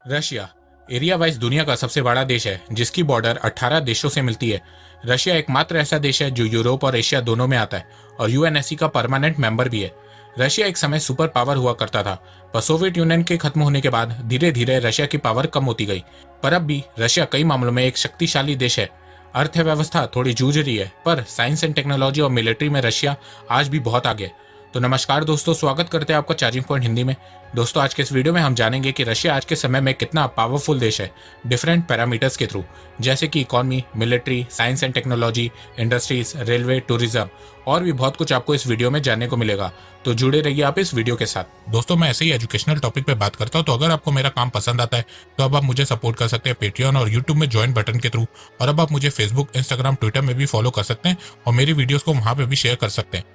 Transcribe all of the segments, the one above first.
Russia area wise दुनिया का सबसे बड़ा देश है, जिसकी बॉर्डर 18 देशों से मिलती है। रशिया एकमात्र ऐसा देश है जो यूरोप और एशिया दोनों में आता है और यूएनएससी का परमानेंट मेंबर भी है। रशिया एक समय सुपर पावर हुआ करता था, पर सोवियत यूनियन के खत्म होने के बाद धीरे धीरे रशिया की पावर कम होती गई। पर अब भी रशिया कई मामलों में एक शक्तिशाली देश है। अर्थव्यवस्था थोड़ी जूझ रही है, पर साइंस एंड टेक्नोलॉजी और मिलिट्री में रशिया आज भी बहुत आगे है। तो नमस्कार दोस्तों, स्वागत करते हैं आपका चार्जिंग पॉइंट हिंदी में। दोस्तों, आज के इस वीडियो में हम जानेंगे कि रशिया आज के समय में कितना पावरफुल देश है डिफरेंट पैरामीटर्स के थ्रू, जैसे कि economy, military, science and technology, industries, railway, tourism और भी बहुत कुछ आपको इस वीडियो में जानने को मिलेगा। तो जुड़े रहिए आप इस वीडियो के साथ। दोस्तों, मैं ऐसे ही एजुकेशनल टॉपिक पे बात करता हूँ, तो अगर आपको मेरा काम पसंद आता है तो अब आप मुझे सपोर्ट कर सकते हैं पेट्रियन और यूट्यूब में ज्वाइन बटन के थ्रू। और अब आप मुझे फेसबुक, इंस्टाग्राम, ट्विटर में भी फॉलो कर सकते हैं और मेरी वीडियोस को वहां पे भी शेयर कर सकते हैं।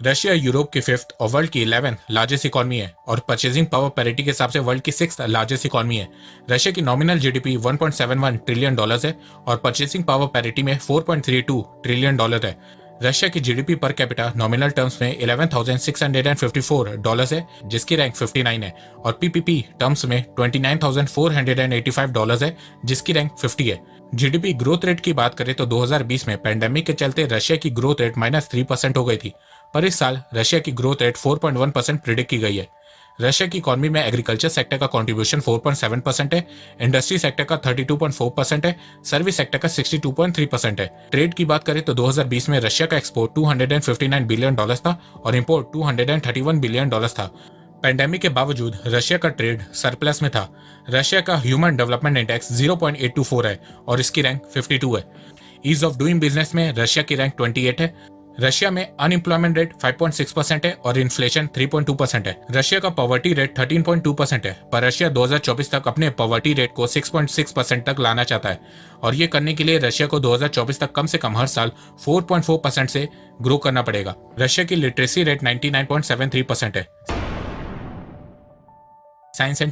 रशिया यूरोप की 5th और वर्ल्ड की 11th लार्जेस्ट इकॉनमी है और परचेजिंग पावर पैरिटी के हिसाब से वर्ल्ड की 6th लार्जेस्ट इकॉनमी है। रशिया की नॉमिनल जीडीपी $1.71 ट्रिलियन है और परचेजिंग पावर पैरिटी में $4.32 ट्रिलियन है। रशिया की GDP per capita nominal terms में $11,654 है, जिसकी रैंक 59 है, और पीपीपी टर्म्स में $29,485 है, जिसकी रैंक 50 है। जीडीपी ग्रोथ रेट की बात करें तो 2020 में पैंडेमिक के चलते रशिया की ग्रोथ रेट -3% हो गई थी, पर इस साल रशिया की ग्रोथ रेट 4.1% प्रिडिक्ट की गई है। रशिया की इकोनॉमी में एग्रीकल्चर सेक्टर का कंट्रीब्यूशन 4.7% है, इंडस्ट्री सेक्टर का 32.4% है, सर्विस सेक्टर का 62.3% है। ट्रेड की बात करें तो 2020 में रशिया का एक्सपोर्ट $259 बिलियन था और इंपोर्ट $231 बिलियन था। पैंडेमिक के बावजूद रशिया का ट्रेड सरप्लस में था। रशिया का ह्यूमन डेवलपमेंट इंडेक्स 0.824 है और इसकी रैंक 52 है। ईज ऑफ डूइंग बिजनेस में रशिया की रैंक 28 है। रशिया में अनएम्प्लॉयमेंट रेट 5.6% है और इन्फ्लेशन 3.2% है। रशिया का पॉवर्टी रेट 13.2% है, पर रशिया 2024 तक अपने पॉवर्टी रेट को 6.6% तक लाना चाहता है और ये करने के लिए रशिया को 2024 तक कम से कम हर साल 4.4% से ग्रो करना पड़ेगा। रशिया की लिटरेसी रेट 99.73% है। साइंस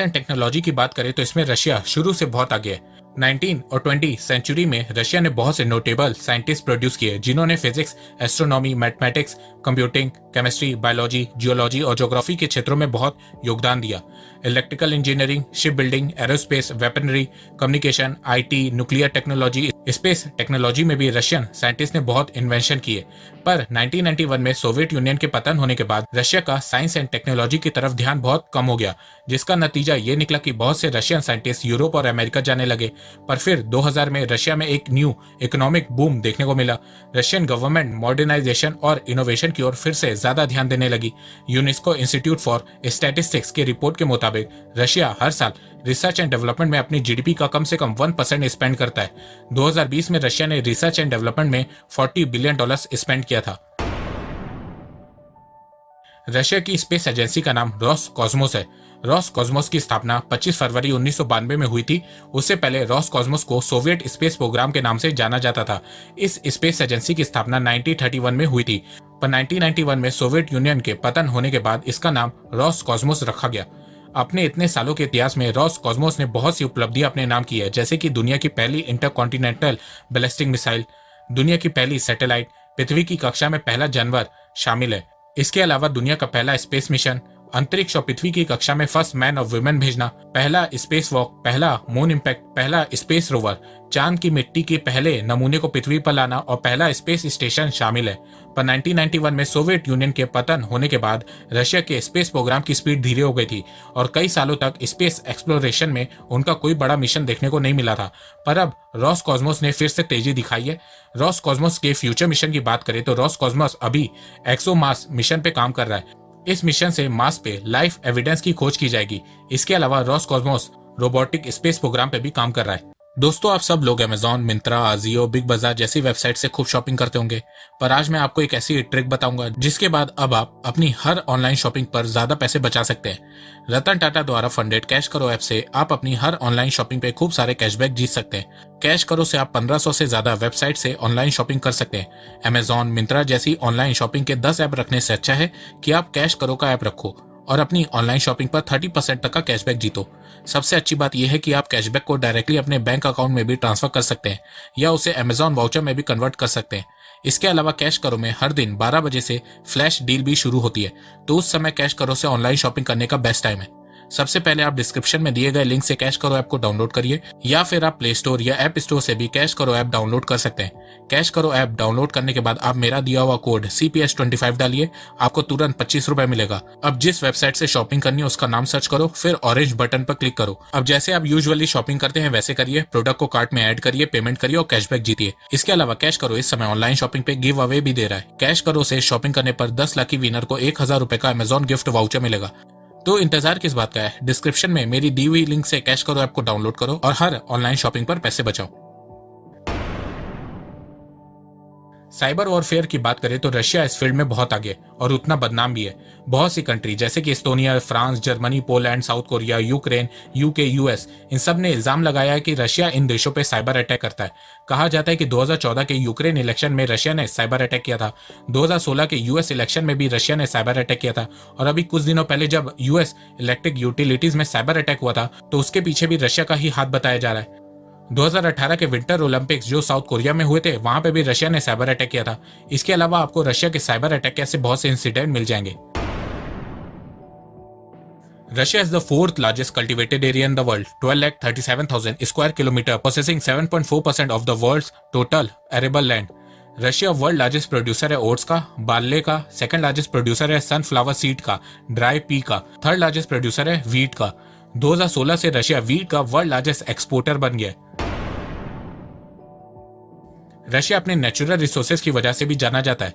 एंड टेक्नोलॉजी की बात करें तो इसमें रशिया शुरू से बहुत आगे है। 19 और 20 सेंचुरी में रशिया ने बहुत से नोटेबल साइंटिस्ट प्रोड्यूस किए, जिन्होंने physics, astronomy, mathematics, computing, chemistry, biology, geology और ज्योग्राफी के क्षेत्रों में बहुत योगदान दिया। Electrical engineering, ship building, aerospace, weaponry, communication, IT, nuclear technology, space technology में भी रशियन साइंटिस्ट ने बहुत इन्वेंशन किए। पर 1991 में सोवियत यूनियन के पतन होने के बाद रशिया का साइंस एंड टेक्नोलॉजी की तरफ ध्यान बहुत कम हो गया, जिसका नतीजा ये निकला कि बहुत से रशियन साइंटिस्ट यूरोप और अमेरिका जाने लगे। पर फिर 2000 में रशिया में एक न्यू इकोनॉमिक बूम देखने को मिला। रशियन गवर्नमेंट मॉडर्नाइजेशन और इनोवेशन की ओर फिर से ज्यादा ध्यान देने लगी। यूनेस्को इंस्टीट्यूट फॉर स्टैटिस्टिक्स की रिपोर्ट के मुताबिक रशिया हर साल रिसर्च एंड डेवलपमेंट में अपनी जीडीपी का कम से कम 1% स्पेंड करता है। 2020 में रशिया ने रिसर्च एंड डेवलपमेंट में $40 बिलियन स्पेंड किया था। रशिया की स्पेस एजेंसी का नाम रॉसकॉस्मोस है। रॉसकॉस्मोस की स्थापना 25 फरवरी 1992 में हुई थी। उससे पहले रॉसकॉस्मोस को सोवियत स्पेस प्रोग्राम के नाम से जाना जाता था। इस स्पेस एजेंसी की स्थापना 1931 में हुई थी, पर 1991 में सोवियत यूनियन के पतन होने के बाद इसका नाम रॉसकॉस्मोस रखा गया। अपने इतने सालों के इतिहास में रॉसकॉस्मोस ने बहुत सी उपलब्धियां अपने नाम की है, जैसे कि दुनिया की पहली इंटरकॉन्टिनेंटल बैलिस्टिक मिसाइल, दुनिया की पहली सैटेलाइट, पृथ्वी की कक्षा में पहला जानवर शामिल है। इसके अलावा दुनिया का पहला स्पेस मिशन, अंतरिक्ष और पृथ्वी की कक्षा में फर्स्ट मैन और वुमेन भेजना, पहला स्पेस वॉक, पहला मून इम्पैक्ट, पहला स्पेस रोवर, चांद की मिट्टी के पहले नमूने को पृथ्वी पर लाना और पहला स्पेस स्टेशन शामिल है। पर 1991 में सोवियत यूनियन के पतन होने के बाद रशिया के स्पेस प्रोग्राम की स्पीड धीरे हो गई थी और कई सालों तक स्पेस एक्सप्लोरेशन में उनका कोई बड़ा मिशन देखने को नहीं मिला था। पर अब रॉसकॉस्मोस ने फिर से तेजी दिखाई है। रॉसकॉस्मोस के फ्यूचर मिशन की बात करें तो रॉसकॉस्मोस अभी एक्सोमार्स मिशन पे काम कर रहा है। इस मिशन से मार्स पे लाइफ एविडेंस की खोज की जाएगी। इसके अलावा रॉसकॉस्मोस रोबोटिक स्पेस प्रोग्राम पे भी काम कर रहा है। दोस्तों, आप सब लोग अमेजॉन, मिंत्रा, आजियो, बिग बाजार जैसी वेबसाइट से खूब शॉपिंग करते होंगे, पर आज मैं आपको एक ऐसी ट्रिक बताऊंगा जिसके बाद अब आप अपनी हर ऑनलाइन शॉपिंग पर ज्यादा पैसे बचा सकते हैं। रतन टाटा द्वारा फंडेड कैश करो ऐप से आप अपनी हर ऑनलाइन शॉपिंग पे खूब सारे कैशबैक जीत सकते हैं। कैश करो से आप 1500 से ज्यादा वेबसाइट से ऑनलाइन शॉपिंग कर सकते हैं। अमेजॉन, मिंत्रा जैसी ऑनलाइन शॉपिंग के 10 ऐप रखने से अच्छा है कि आप कैश करो का ऐप रखो और अपनी ऑनलाइन शॉपिंग पर 30% तक का कैशबैक जीतो। सबसे अच्छी बात यह है कि आप कैशबैक को डायरेक्टली अपने बैंक अकाउंट में भी ट्रांसफर कर सकते हैं या उसे अमेजॉन वाउचर में भी कन्वर्ट कर सकते हैं। इसके अलावा कैश करो में हर दिन 12 बजे से फ्लैश डील भी शुरू होती है, तो उस समय कैश करो से ऑनलाइन शॉपिंग करने का बेस्ट टाइम है। सबसे पहले आप डिस्क्रिप्शन में दिए गए लिंक से कैश करो ऐप को डाउनलोड करिए, या फिर आप प्ले स्टोर या ऐप स्टोर से भी कैश करो ऐप डाउनलोड कर सकते हैं। कैश करो ऐप डाउनलोड करने के बाद आप मेरा दिया हुआ कोड CPS25 डालिए, आपको तुरंत 25 रुपए मिलेगा। अब जिस वेबसाइट से शॉपिंग करनी है उसका नाम सर्च करो, फिर ऑरेंज बटन पर क्लिक करो। अब जैसे आप यूजुअली शॉपिंग करते हैं वैसे करिए, प्रोडक्ट को कार्ट में ऐड करिए, पेमेंट करिए और कैशबैक जीतिए। इसके अलावा कैश करो इस समय ऑनलाइन शॉपिंग पे गिव अवे भी दे रहा है। कैश करो से शॉपिंग करने पर 10 लकी विनर को 1000 रुपए का अमेजॉन गिफ्ट वाउचर मिलेगा। तो इंतजार किस बात का है, डिस्क्रिप्शन में मेरी दी हुई लिंक से कैश करो ऐप को डाउनलोड करो और हर ऑनलाइन शॉपिंग पर पैसे बचाओ। साइबर वॉरफेयर की बात करें तो रशिया इस फील्ड में बहुत आगे और उतना बदनाम भी है। बहुत सी कंट्री जैसे कि Estonia, France, Germany, Poland, South Korea, Ukraine, UK, US, इन सब ने इल्जाम लगाया है कि रशिया इन देशों पे साइबर अटैक करता है। कहा जाता है कि 2014 के यूक्रेन इलेक्शन में रशिया ने साइबर अटैक किया था, 2016 के यूएस इलेक्शन में भी रशिया ने साइबर अटैक किया था, और अभी कुछ दिनों पहले जब यूएस इलेक्ट्रिक यूटिलिटीज में साइबर अटैक हुआ था तो उसके पीछे भी रशिया का ही हाथ बताया जा रहा है। 2018 के विंटर ओलंपिक्स जो साउथ कोरिया में हुए थे वहां पे भी रशिया ने साइबर अटैक किया था। इसके अलावा आपको रशिया के साइबर अटैक के ऐसे बहुत से इंसिडेंट मिल जाएंगे। Russia is the fourth largest cultivated area in the world, 12,37,000 square kilometer, possessing 7.4% of the world's total arable land. Russia world largest producer है ओट्स का, बार्ले का, सेकंड लार्जेस्ट प्रोड्यूसर है sunflower seed का, dry pea का, third largest producer है wheat का। 2016 से Russia wheat का वर्ल्ड लार्जेस्ट एक्सपोर्टर बन गया है। रशिया अपने नेचुरल रिसोर्सेज की वजह से भी जाना जाता है।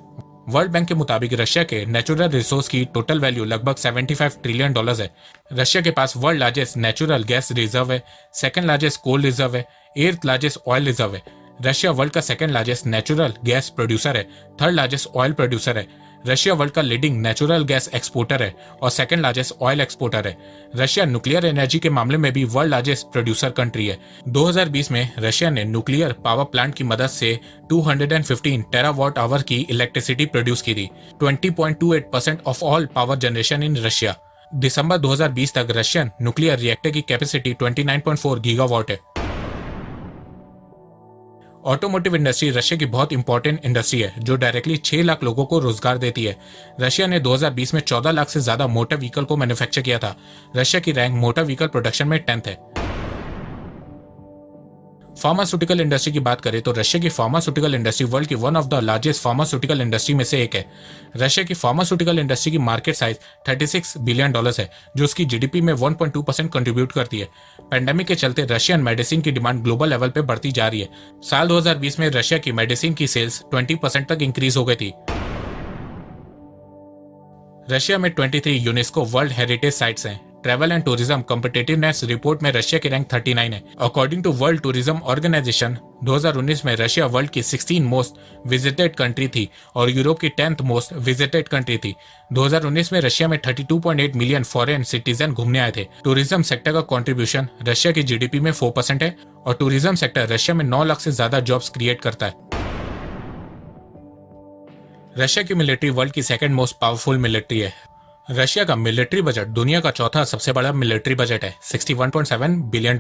वर्ल्ड बैंक के मुताबिक रशिया के नेचुरल रिसोर्स की टोटल वैल्यू लगभग $75 ट्रिलियन है। रशिया के पास world largest natural gas reserve है, सेकंड लार्जेस्ट कोल रिजर्व है, 8th लार्जेस्ट ऑयल रिजर्व है। रशिया वर्ल्ड का second largest natural gas producer है, थर्ड लार्जेस्ट ऑयल प्रोड्यूसर है। रशिया वर्ल्ड का लीडिंग नेचुरल गैस एक्सपोर्टर है और सेकंड लार्जेस्ट ऑयल एक्सपोर्टर है। रशिया न्यूक्लियर एनर्जी के मामले में भी वर्ल्ड लार्जेस्ट प्रोड्यूसर कंट्री है। 2020 में रशिया ने न्यूक्लियर पावर प्लांट की मदद से 215 टेरावाट आवर की इलेक्ट्रिसिटी प्रोड्यूस की थी, 20.28% of all power generation in Russia. दिसंबर 2020 तक रशियन न्यूक्लियर रिएक्टर की कैपेसिटी 29.4 गीगावाट है। ऑटोमोटिव इंडस्ट्री रशिया की बहुत इंपॉर्टेंट इंडस्ट्री है जो डायरेक्टली 6 लाख लोगों को रोजगार देती है। रशिया ने 2020 में 14 लाख से ज्यादा मोटर व्हीकल को मैन्युफैक्चर किया था। रशिया की रैंक मोटर व्हीकल प्रोडक्शन में 10th है। फार्मास्यूटिकल इंडस्ट्री की बात करें तो रशिया की फार्मास्यूटिकल इंडस्ट्री वर्ल्ड की one of the largest pharmaceutical industry में से एक है। रशिया की फार्मास्यूटिकल इंडस्ट्री की मार्केट साइज $36 बिलियन है, जो उसकी जीडीपी में 1.2% कंट्रीब्यूट करती है। पेंडेमिक के चलते रशियन मेडिसिन की डिमांड ग्लोबल लेवल पे बढ़ती जा रही है। साल 2020 में रशिया की मेडिसिन की सेल्स 20% तक इंक्रीज हो गई थी। रशिया में 23 यूनेस्को वर्ल्ड हेरिटेज साइट्स हैं। Travel and tourism competitiveness report में रशिया की रैंक 39 है। According to world tourism organization 2019 में रशिया वर्ल्ड की 16 मोस्ट विजिटेड कंट्री थी और यूरोप की 10th मोस्ट विजिटेड कंट्री थी। 2019 में रशिया में 32.8 मिलियन फॉरेन सिटीजन घूमने आए थे। टूरिज्म सेक्टर का कंट्रीब्यूशन रशिया की जीडीपी में 4% है और टूरिज्म सेक्टर रशिया में 9 लाख से ज्यादा जॉब्स क्रिएट करता है। रशिया की मिलिट्री वर्ल्ड की सेकंड मोस्ट पावरफुल मिलिट्री है। रशिया का मिलिट्री बजट दुनिया का चौथा सबसे बड़ा मिलिट्री बजट है, $61.7 बिलियन।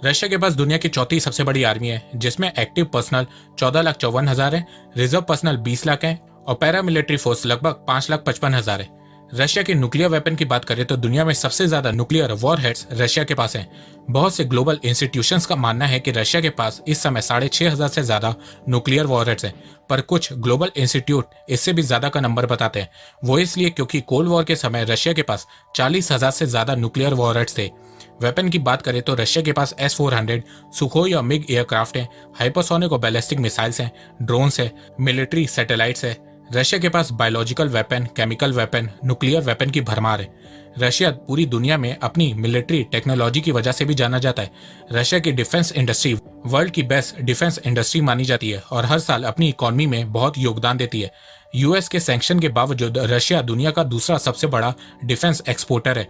रशिया के पास दुनिया की चौथी सबसे बड़ी आर्मी है, जिसमें एक्टिव पर्सनल 14,54,000 है, रिजर्व पर्सनल 20 लाख है और पैरा मिलिट्री फोर्स लगभग 5,55,000 है। रशिया की न्यूक्लियर वेपन की बात करें तो दुनिया में सबसे ज्यादा न्यूक्लियर वॉरहेड्स रशिया के पास हैं। बहुत से ग्लोबल इंस्टीट्यूशंस का मानना है कि रशिया के पास इस समय 6,500 से ज्यादा न्यूक्लियर वॉरहेड्स हैं, पर कुछ ग्लोबल इंस्टीट्यूट इससे भी ज्यादा का नंबर बताते हैं। वो इसलिए क्योंकि कोल्ड वॉर के समय रशिया के पास 40,000 से ज्यादा न्यूक्लियर वॉरहेड्स थे। वेपन की बात करें तो रशिया के पास S-400, सुखोई और मिग एयरक्राफ्ट हैं, हाइपरसोनिक और बैलिस्टिक मिसाइल्स हैं, ड्रोन्स है, मिलिट्री सैटेलाइट्स है। रशिया के पास biological weapon, chemical weapon, nuclear weapon की भरमार है। रशिया पूरी दुनिया में अपनी मिलिट्री टेक्नोलॉजी की वजह से भी जाना जाता है। रशिया की डिफेंस इंडस्ट्री वर्ल्ड की बेस्ट डिफेंस इंडस्ट्री मानी जाती है और हर साल अपनी इकोनॉमी में बहुत योगदान देती है। यूएस के सैंक्शन के बावजूद रशिया दुनिया का दूसरा सबसे बड़ा डिफेंस एक्सपोर्टर है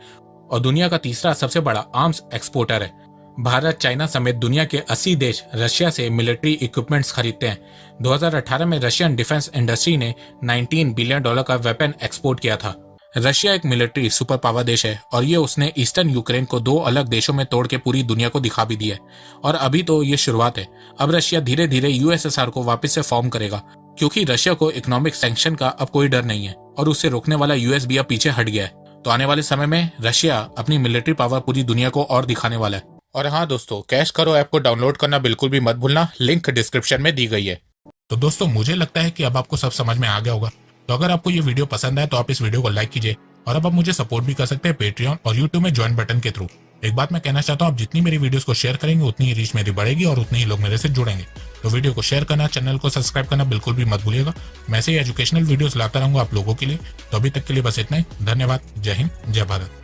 और दुनिया का तीसरा सबसे बड़ा आर्म्स एक्सपोर्टर है। भारत, चाइना समेत दुनिया के 80 देश रशिया से मिलिट्री इक्विपमेंट्स खरीदते हैं। 2018 में रशियन डिफेंस इंडस्ट्री ने $19 बिलियन का वेपन एक्सपोर्ट किया था। रशिया एक मिलिट्री सुपर पावर देश है और ये उसने ईस्टर्न यूक्रेन को 2 अलग देशों में तोड़ के पूरी दुनिया को दिखा भी दिया है। और अभी तो ये शुरुआत है, अब रशिया धीरे धीरे यूएसएसआर को वापस से फॉर्म करेगा। क्योंकि रशिया को इकोनॉमिक सैंक्शन का अब कोई डर नहीं है और उसे रोकने वाला यूएस भी अब पीछे हट गया है। तो आने वाले समय में रशिया अपनी मिलिट्री पावर पूरी दुनिया को और दिखाने वाला है। और हाँ दोस्तों, कैश करो ऐप को डाउनलोड करना बिल्कुल भी मत भूलना, लिंक डिस्क्रिप्शन में दी गई है। तो दोस्तों, मुझे लगता है कि अब आपको सब समझ में आ गया होगा। तो अगर आपको ये वीडियो पसंद आए तो आप इस वीडियो को लाइक कीजिए और अब आप मुझे सपोर्ट भी कर सकते हैं पेट्रियन और यूट्यूब में ज्वाइन बटन के थ्रू। एक बात मैं कहना चाहता हूँ, आप जितनी मेरी वीडियोस को शेयर करेंगे उतनी ही रीच मेरी बढ़ेगी और उतने ही लोग मेरे से जुड़ेंगे। तो वीडियो को शेयर करना, चैनल को सब्सक्राइब करना बिल्कुल भी मत भूलिएगा। मैं ऐसे ही एजुकेशनल वीडियोस लाता रहूंगा आप लोगों के लिए। तो अभी तक के लिए बस इतना ही। धन्यवाद। जय हिंद, जय भारत।